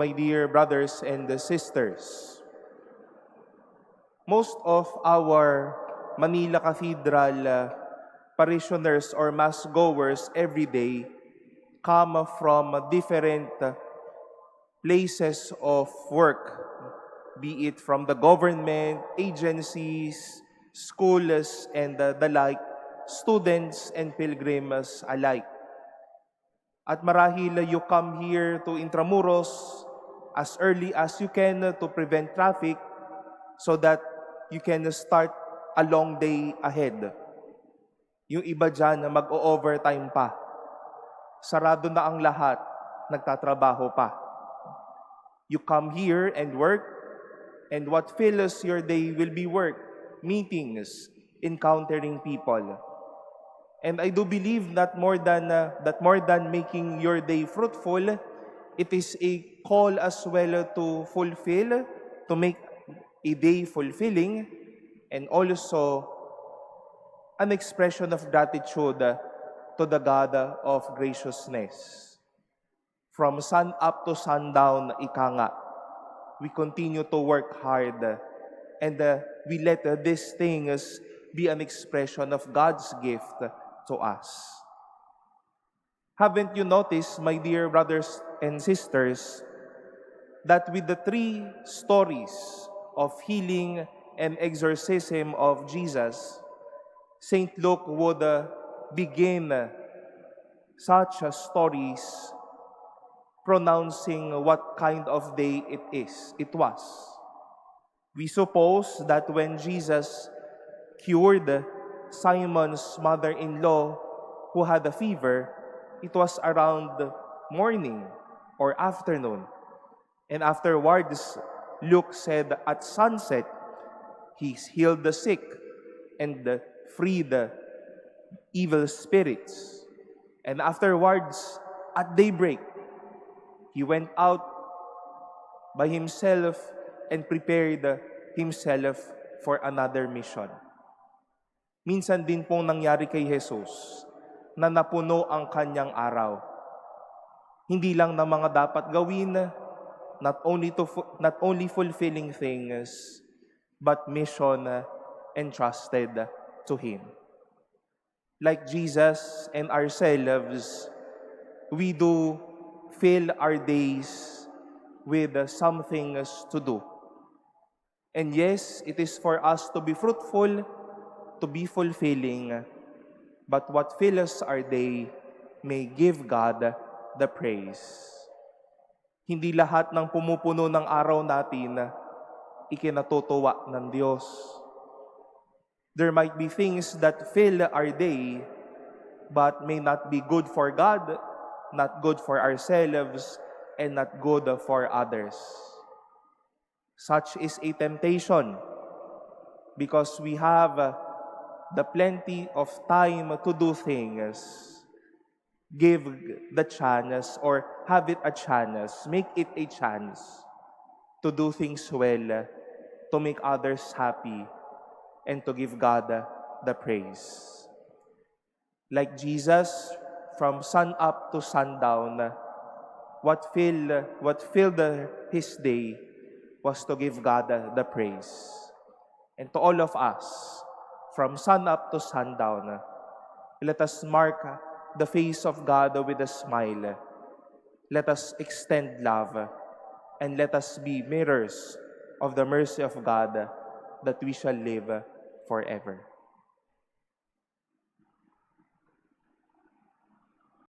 My dear brothers and sisters, most of our Manila Cathedral parishioners or mass goers every day come from different places of work, be it from the government, agencies, schools, and the like, students and pilgrims alike. At marahil you come here to Intramuros as early as you can to prevent traffic so that you can start a long day ahead. Yung iba dyan na mag-o-overtime pa. Sarado na ang lahat, nagtatrabaho pa. You come here and work, and what fills your day will be work, meetings, encountering people. And I do believe that more than making your day fruitful, it is a call as well to fulfill, to make a day fulfilling, and also an expression of gratitude to the God of graciousness. From sun up to sundown, ika nga, we continue to work hard, and we let these things be an expression of God's gift to us. Haven't you noticed, my dear brothers and sisters, that with the three stories of healing and exorcism of Jesus, St. Luke would begin such stories pronouncing what kind of day it was. We suppose that when Jesus cured Simon's mother-in-law who had a fever, it was around morning or afternoon. And afterwards, Luke said at sunset, he healed the sick and freed the evil spirits. And afterwards, at daybreak, he went out by himself and prepared himself for another mission. Minsan din pong nangyari kay Jesus na napuno ang kanyang araw. Hindi lang na mga dapat gawin, not only fulfilling things, but mission entrusted to Him. Like Jesus and ourselves, we do fill our days with some things to do. And yes, it is for us to be fruitful, to be fulfilling, but what fills our day may give God the praise. Hindi lahat ng pumupuno ng araw natin ikinatutuwa ng Diyos. There might be things that fill our day, but may not be good for God, not good for ourselves, and not good for others. Such is a temptation because we have the plenty of time to do things. Give the chance or have it a chance, make it a chance to do things well, to make others happy, and to give God the praise. Like Jesus, from sun up to sundown, what filled his day was to give God the praise. And to all of us, from sun up to sundown, let us mark the face of God with a smile. Let us extend love, and let us be mirrors of the mercy of God that we shall live forever.